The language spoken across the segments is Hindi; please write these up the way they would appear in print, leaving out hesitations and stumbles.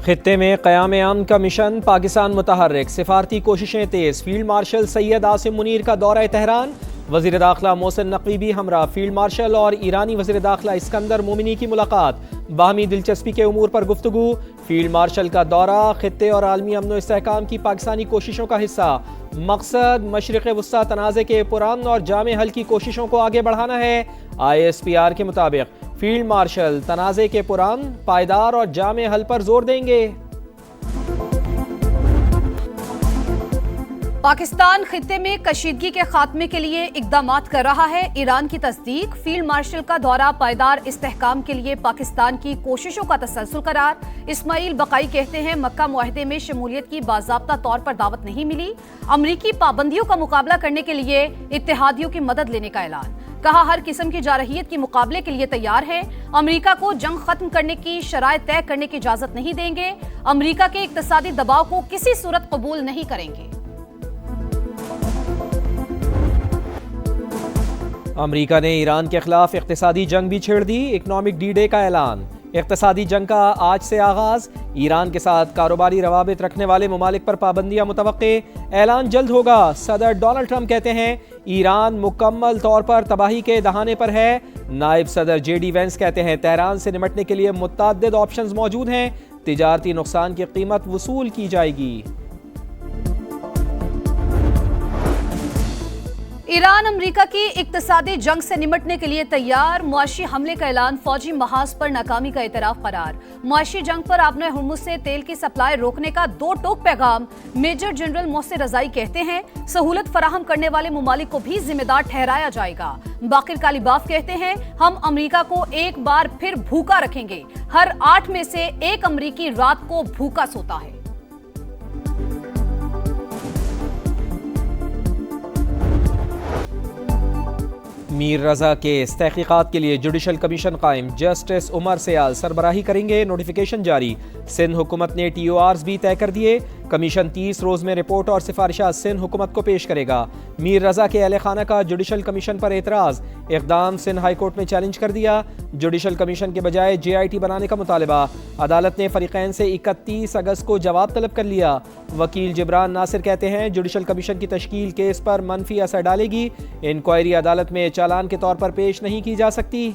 खित्ते में क़याम अमन का मिशन, पाकिस्तान मुतहर्रिक, सिफारती कोशिशें तेज़। फील्ड मार्शल सैयद आसिम मुनीर का दौरा तेहरान, वज़ीर दाखिला मोहसिन नकवी भी हमरा। फील्ड मार्शल और ईरानी वज़ीर दाखिला इस्कंदर मोमिनी की मुलाकात, बाहमी दिलचस्पी के उमूर पर गुफ्तगू। फील्ड मार्शल का दौरा खित्ते और आलमी अमन व इस्तेहकाम की पाकिस्तानी कोशिशों का हिस्सा। मकसद मशरिक़ वस्ता तनाज़े के पुरअमन और जामे हल की कोशिशों को आगे बढ़ाना है। ISPR के मुताबिक फील्ड मार्शल तनाज़े के पुरअमन, पायदार और जामे हल पर जोर देंगे। पाकिस्तान खित्ते में कशीदगी के खात्मे के लिए इक़दामात कर रहा है। ईरान की तस्दीक, फील्ड मार्शल का दौरा पायदार इस्तेहकाम के लिए पाकिस्तान की कोशिशों का तसलसल करार। इस्माइल बकाई कहते हैं, मक्का मुआहदे में शमूलियत की बाज़ाब्ता तौर पर दावत नहीं मिली। अमरीकी पाबंदियों का मुकाबला करने के लिए इत्तेहादियों की मदद लेने का ऐलान। कहा, हर किस्म की जारहियत के मुकाबले के लिए तैयार है। अमरीका को जंग खत्म करने की शराइत तय करने की इजाजत नहीं देंगे। अमरीका के इक्तसादी दबाव को किसी सूरत कबूल नहीं करेंगे। अमरीका ने ईरान के खिलाफ इक्तिसादी जंग भी छेड़ दी, इकनॉमिक डी-डे का ऐलान। इक्तिसादी जंग का आज से आगाज, ईरान के साथ कारोबारी रवाबित रखने वाले ममालिक पर पाबंदियां मुतवक्के, ऐलान जल्द होगा। सदर डोनाल्ड ट्रंप कहते हैं, ईरान मुकम्मल तौर पर तबाही के दहाने पर है। नायब सदर JD वेंस कहते हैं, तेहरान से निमटने के लिए मुतअद्दिद ऑप्शंस मौजूद हैं, तिजारती नुकसान की कीमत वसूल की जाएगी। ईरान अमरीका की इक्तसादी जंग से निमटने के लिए तैयार। मुआशी हमले का ऐलान, फौजी महाज पर नाकामी का एतराफ करार। मुआशी जंग पर आबने हुर्मुज से तेल की सप्लाई रोकने का दो टोक पैगाम। मेजर जनरल मोहसिन रजाई कहते हैं, सहूलत फराहम करने वाले मुमालिक को भी जिम्मेदार ठहराया जाएगा। बाकिर कालीबाफ कहते हैं, हम अमरीका को एक बार फिर भूखा रखेंगे। हर 8 में से 1 अमरीकी रात को भूखा सोता है। मीर रजा केस तहकीकात के लिए जुडिशल कमीशन कायम, जस्टिस उमर सयाल सरबराही करेंगे, नोटिफिकेशन जारी। सिंध हुकूमत ने TORs भी तय कर दिए। कमीशन 30 रोज में रिपोर्ट और सिफारिशात सिंध हुकूमत को पेश करेगा। मीर रजा के अहले खाना का जुडिशल कमीशन पर एतराज, इकदाम सिंध हाई कोर्ट में चैलेंज कर दिया। जुडिशल कमीशन के बजाय JIT बनाने का मुतालबा, अदालत ने फरीकैन से 31 अगस्त को जवाब तलब कर लिया। वकील जिब्रान नासिर कहते हैं, जुडिशल कमीशन की तश्कील केस पर मनफी असर डालेगी। इंक्वायरी अदालत में चालान के तौर पर पेश नहीं की जा सकती।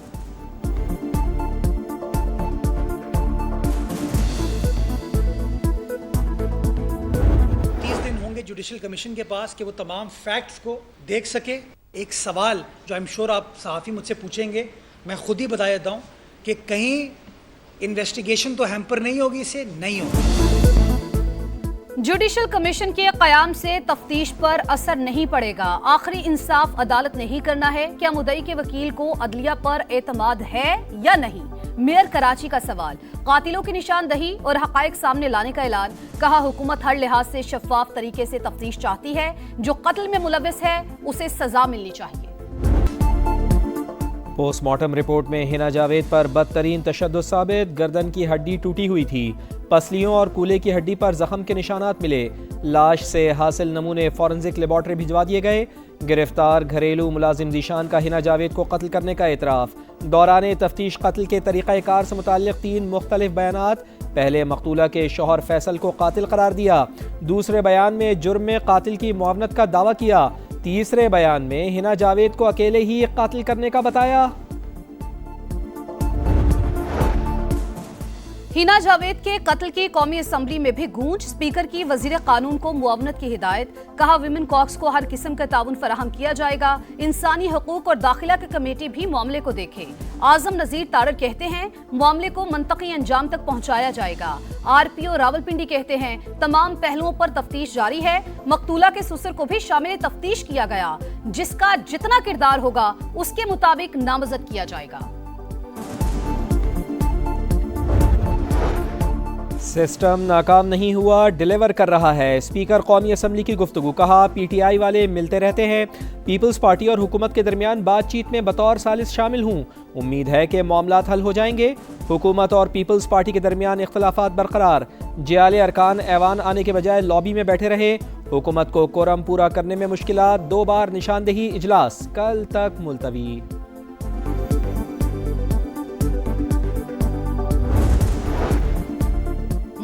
जुडिशल कमीशन के पास कि वो तमाम फैक्ट्स को देख सके। एक सवाल जो आई एम श्योर आप सहाफ़ी मुझसे पूछेंगे, मैं खुद ही बता देता हूँ कि कहीं इन्वेस्टिगेशन तो हैम्पर नहीं होगी, इससे नहीं होगी। जुडिशल कमीशन के क़याम से तफ्तीश पर असर नहीं पड़ेगा। आखिरी इंसाफ अदालत ने ही करना है। क्या मुद्दई के वकील को अदलिया पर एतमाद है या नहीं? मेयर कराची का सवाल। कातिलों की निशानदही और हकायक सामने लाने का ऐलान। कहा, हुकूमत हर लिहाज से शफाफ तरीके से तफ्तीश चाहती है। जो कत्ल में मुलविस है उसे सजा मिलनी चाहिए। पोस्टमार्टम रिपोर्ट में हिना जावेद पर बदतरीन तशद्दुद साबित, गर्दन की हड्डी टूटी हुई थी, पसलियों और कूल्हे की हड्डी पर जख्म के निशानात मिले। लाश से हासिल नमूने फॉरेंसिक लेबॉर्ट्री भिजवा दिए गए। गिरफ्तार घरेलू मुलाजिम जीशान का हिना जावेद को कत्ल करने का एतराफ। दौरान तफ्तीश कत्ल के तरीक़ाकार से मुताल्लिक़ 3 मुख्तलिफ बयानात। पहले मकतूला के शौहर फैसल को कातिल करार दिया। दूसरे बयान में जुर्म में कातिल की मुआवनत का दावा किया। तीसरे बयान में हिना जावेद को अकेले ही कातिल करने का बताया। हिना जावेद के कत्ल की कौमी असम्बली में भी गूंज। स्पीकर की वजीर कानून को मुआवनत की हिदायत। कहा, विमेन कॉक्स को हर किस्म का ताउन फराहम किया जाएगा। इंसानी हकूक और दाखिला की कमेटी भी मामले को देखे। आजम नजीर तारड़ कहते हैं, मामले को मंतकी अंजाम तक पहुंचाया जाएगा। RPO रावलपिंडी कहते हैं, तमाम पहलुओं पर तफ्तीश जारी है। मकतूला के ससुर को भी शामिल तफ्तीश किया गया। जिसका जितना किरदार होगा उसके मुताबिक नामजद किया जाएगा। सिस्टम नाकाम नहीं हुआ, डिलीवर कर रहा है। स्पीकर कौमी असम्बली की गुफ्तगू। कहा, PTI वाले मिलते रहते हैं। पीपल्स पार्टी और हुकूमत के दरमियान बातचीत में बतौर सालिस शामिल हूँ। उम्मीद है कि मामलात हल हो जाएंगे। हुकूमत और पीपल्स पार्टी के दरमियान इख्तलाफात बरकरार। जियाले अरकान ऐवान आने के बजाय लॉबी में बैठे रहे। हुकूमत को कोरम पूरा करने में मुश्किलात। 2 बार निशानदेही इजलास कल तक मुलतवी।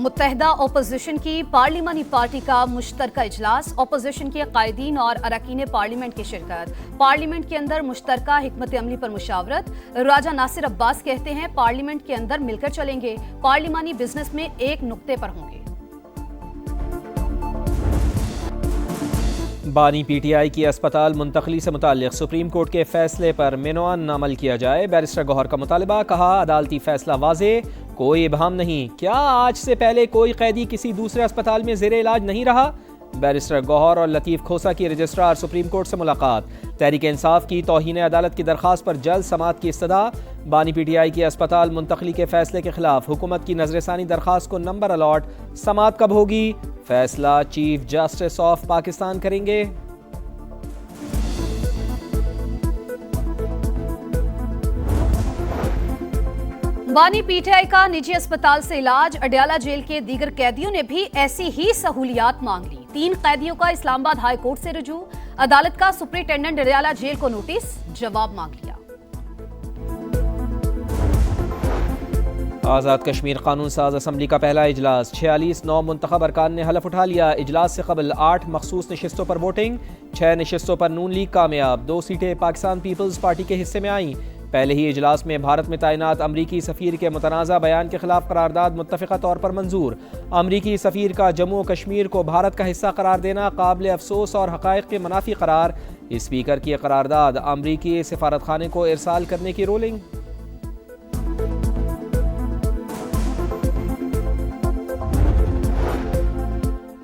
मुत्तहदा ओपोजिशन की पार्लिमानी पार्टी का मुश्तरका इजलास, ओपोजिशन के कायदीन और अरकान पार्लियामेंट की शिरकत। पार्लियामेंट के अंदर मुश्तरका हिकमत अमली पर मुशावरत। राजा नासिर अब्बास कहते हैं पार्लियामेंट के अंदर मिलकर चलेंगे, पार्लिमानी बिजनेस में एक नुक्ते पर होंगे। बानी पीटीआई की अस्पताल मुंतकली से मुताल्लिक सुप्रीम कोर्ट के फैसले पर मेनवान अमल किया जाए। बैरिस्टर गौहर का मुतालबा, कहा अदालती फैसला वाजे, कोई इबहम नहीं। क्या आज से पहले कोई कैदी किसी दूसरे अस्पताल में ज़ेरे इलाज नहीं रहा? बैरिस्टर गौहर और लतीफ़ खोसा की रजिस्ट्रार सुप्रीम कोर्ट से मुलाकात। तहरीक इंसाफ की तौहीन अदालत की दरख्वास्त पर जल्द समाअत की इस्तदा। बानी पीटीआई की अस्पताल मुंतकली के फैसले के खिलाफ हुकूमत की नजरसानी दरख्वास्त को नंबर अलॉट। समाअत कब होगी? फैसला चीफ जस्टिस ऑफ पाकिस्तान करेंगे। बानी पीटीआई का निजी अस्पताल से इलाज, अडयाला जेल के दीगर कैदियों ने भी ऐसी ही सहूलियात मांग ली। 3 कैदियों का इस्लामाबाद हाई कोर्ट से रुजू, अदालत का सुप्रिंटेंडेंट अडयाला जेल को नोटिस, जवाब मांग लिया। आज़ाद कश्मीर कानून साज असम्बली का पहला इजलास, 46 नौ मुंतखब अरकान ने हलफ उठा लिया। इजलास से कबल 8 मखसूस नशिस्तों पर वोटिंग, 6 नशिस्तों पर नून लीग कामयाब, 2 सीटें पाकिस्तान पीपल्स पार्टी के हिस्से में आईं। पहले ही इजलास में भारत में तैनात अमरीकी सफ़ीर के मुतनाज़ा बयान के खिलाफ करारदाद मुत्तफ़िक़ा तौर पर मंजूर। अमरीकी सफ़ीर का जम्मू कश्मीर को भारत का हिस्सा करार देना काबिल अफसोस और हक़ाइक़ के मुनाफी करार। स्पीकर की करारदाद अमरीकी सिफारतखाने को इरसाल करने की रोलिंग।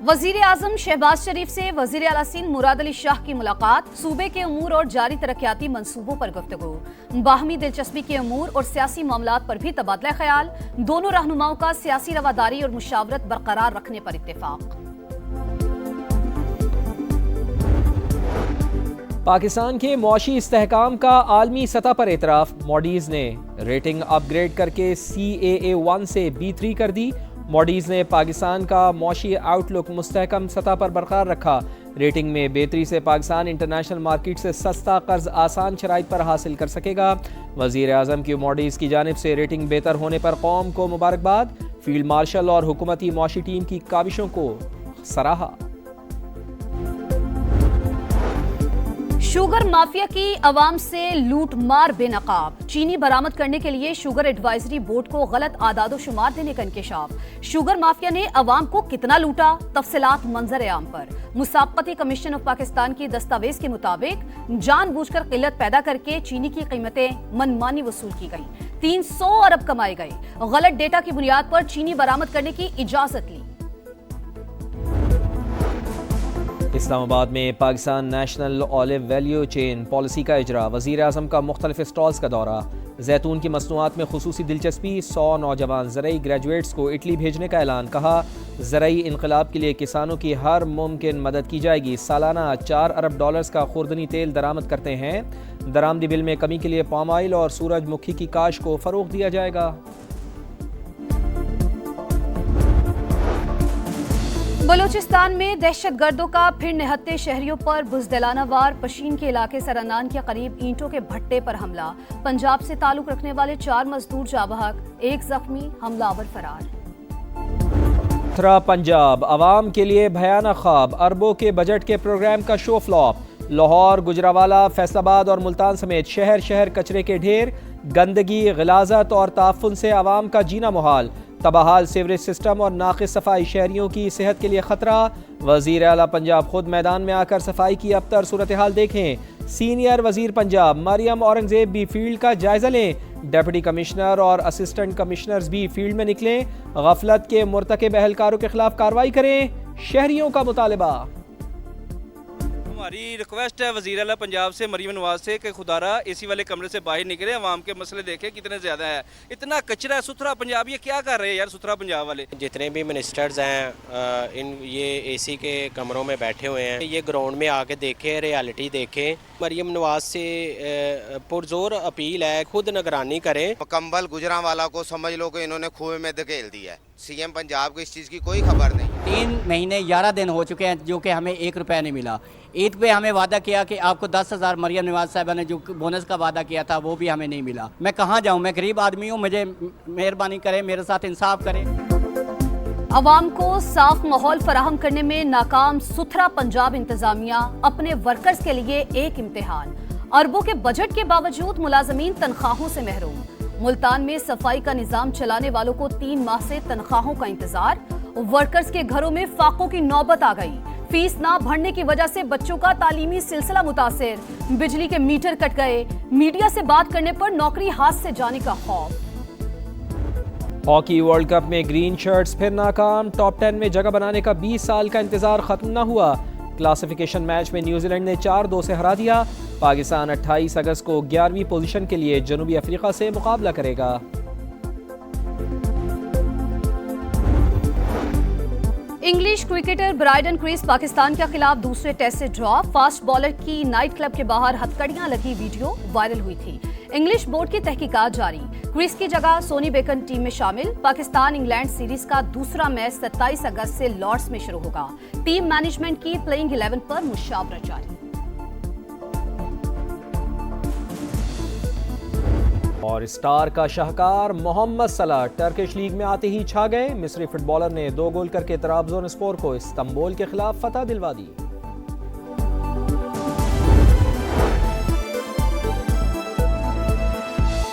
वजीर आजम शहबाज शरीफ से वजीर आला सिंध मुराद अली शाह की मुलाकात, सूबे के अमूर और जारी तरक्याती मंसूबों पर गुफ्तगू। बाहमी दिलचस्पी के अमूर और सियासी मामलात पर भी तबादला ख्याल। दोनों रहनुमाओं का सियासी रवादारी और मुशावरत बरकरार रखने पर इत्तेफाक। पाकिस्तान के मुआशी इस्तेहकाम का आलमी सतह पर एतराफ़। मॉडीज़ ने रेटिंग अपग्रेड करके CAA1 से B3 कर दी। मॉडीज़ ने पाकिस्तान का मुआशी आउटलुक मुस्तहकम सतह पर बरकरार रखा। रेटिंग में बेहतरी से पाकिस्तान इंटरनेशनल मार्केट से सस्ता कर्ज आसान शराइत पर हासिल कर सकेगा। वज़ीर आज़म की मॉडीज़ की जानिब से रेटिंग बेहतर होने पर कौम को मुबारकबाद। फील्ड मार्शल और हुकूमती मुआशी टीम की काविशों को सराहा। शुगर माफिया की अवाम से लूट मार बेनकाब। चीनी बरामद करने के लिए शुगर एडवाइजरी बोर्ड को गलत आदादो शुमार देने का इंकशाफ। शुगर माफिया ने अवाम को कितना लूटा, तफसीलात मंजर आम पर। मुसाबकती कमीशन ऑफ पाकिस्तान की दस्तावेज के मुताबिक जानबूझकर किल्लत पैदा करके चीनी की कीमतें मनमानी वसूल की गई। 300 अरब कमाए गए। गलत डेटा की बुनियाद पर चीनी बरामद करने की इजाजत ली। इस्लामाबाद में Pakistan national olive value chain policy का इजरा। वज़ीर आज़म का मुख्तलिफ स्टॉल्स का दौरा। जैतून की मसनूआत में खुसूसी दिलचस्पी, 100 नौजवान ज़रई ग्रेजुएट्स को इटली भेजने का ऐलान। कहा ज़रई इनकलाब के लिए किसानों की हर मुमकिन मदद की जाएगी। सालाना $4 अरब का खुर्दनी तेल दरामद करते हैं। दरामदी बिल में कमी के लिए पाम ऑयल और सूरजमुखी की काश को फ़रोग़ दिया जाएगा। बलूचिस्तान में दहशतगर्दों का फिर निहत्ते शहरियों पर बुज़दिलाना वार। पशीन के इलाके सरनान के करीब ईंटों के भट्टे पर हमला। पंजाब से ताल्लुक रखने वाले 4 मजदूर जाबहक, 1 जख्मी, हमलावर फरार। थरा पंजाब अवाम के लिए भयानक ख्वाब। अरबों के बजट के प्रोग्राम का शो फ्लॉप। लाहौर, गुजरावाला, फैसलाबाद और मुल्तान समेत शहर शहर कचरे के ढेर। गंदगी, गिलाजत और ताफुन से आवाम का जीना मुहाल। तबाहाल सीवरेज सिस्टम और नाक़िस सफाई शहरियों की सेहत के लिए खतरा। वज़ीर आला पंजाब खुद मैदान में आकर सफाई की अबतर सूरत हाल देखें। सीनियर वज़ीर पंजाब मरियम औरंगजेब भी फील्ड का जायजा लें। डिप्टी कमिश्नर और असिस्टेंट कमिश्नर्स भी फील्ड में निकलें। गफलत के मुर्तकिब अहलकारों के खिलाफ कार्रवाई करें। शहरियों का मुतालबा। हमारी रिक्वेस्ट है वज़ीर आला पंजाब से मरियम नवाज से कि खुदारा एसी वाले कमरे से बाहर निकले, आवाम के मसले देखें कितने ज़्यादा है। इतना कचरा सुथरा पंजाब, ये क्या कर रहे हैं यार सुथरा पंजाब वाले। जितने भी मिनिस्टर्स हैं ये एसी के कमरों में बैठे हुए हैं। ये ग्राउंड में आके देखें, रियलिटी देखें। मरियम नवाज से पुरजोर अपील है खुद निगरानी करें। मुकम्मल गुजरांवाला को समझ लो कि इन्होंने कुएं में धकेल दिया है। सीएम पंजाब को इस चीज़ की कोई खबर नहीं। 3 महीने 11 दिन हो चुके हैं जो कि हमें 1 रुपया नहीं मिला। ईद पे हमें वादा किया कि आपको 10,000 मरियम नवाज साहिबा ने जो बोनस का वादा किया था वो भी हमें नहीं मिला। मैं कहाँ जाऊँ, मैं गरीब आदमी हूँ, मुझे मेहरबानी करें, मेरे साथ इंसाफ करें। अवाम को साफ माहौल फराहम करने में नाकाम सुथरा पंजाब इंतजामिया अपने वर्कर्स के लिए एक इम्तिहान। अरबों के बजट के बावजूद मुलाजमीन तनख्वाहों से महरूम। मुल्तान में सफाई का निजाम चलाने वालों को 3 माह से तनख्वाहों का इंतजार। वर्कर्स के घरों में फाकों की नौबत आ गई। फीस ना भरने की वजह से बच्चों का तालीमी सिलसिला मुतासिर। बिजली के मीटर कट गए। मीडिया से बात करने पर नौकरी हाथ से जाने का खौफ। हॉकी वर्ल्ड कप में ग्रीन शर्ट्स फिर नाकाम। टॉप 10 में जगह बनाने का 20 साल का इंतजार खत्म न हुआ। क्लासिफिकेशन मैच में न्यूजीलैंड ने 4-2 से हरा दिया। पाकिस्तान 28 अगस्त को 11वीं पोजीशन के लिए जनूबी अफ्रीका से मुकाबला करेगा। English cricketer Brydon crease Pakistan के खिलाफ दूसरे टेस्ट से ड्रॉ। फास्ट बॉलर की नाइट क्लब के बाहर हथकड़ियां लगी वीडियो वायरल हुई थी। इंग्लिश बोर्ड की तहकीकात जारी। क्रीज की जगह सोनी बेकन टीम में शामिल। पाकिस्तान इंग्लैंड सीरीज का दूसरा मैच 27 अगस्त से लॉर्ड्स में शुरू होगा। टीम मैनेजमेंट की प्लेइंग 11 पर मुशावरत जारी। और स्टार का शाहकार मोहम्मद सलाह टर्किश लीग में आते ही छा गए। मिस्री फुटबॉलर ने 2 गोल करके तराब्जोन स्पोर को इस्तांबुल के खिलाफ फतह दिलवा दी।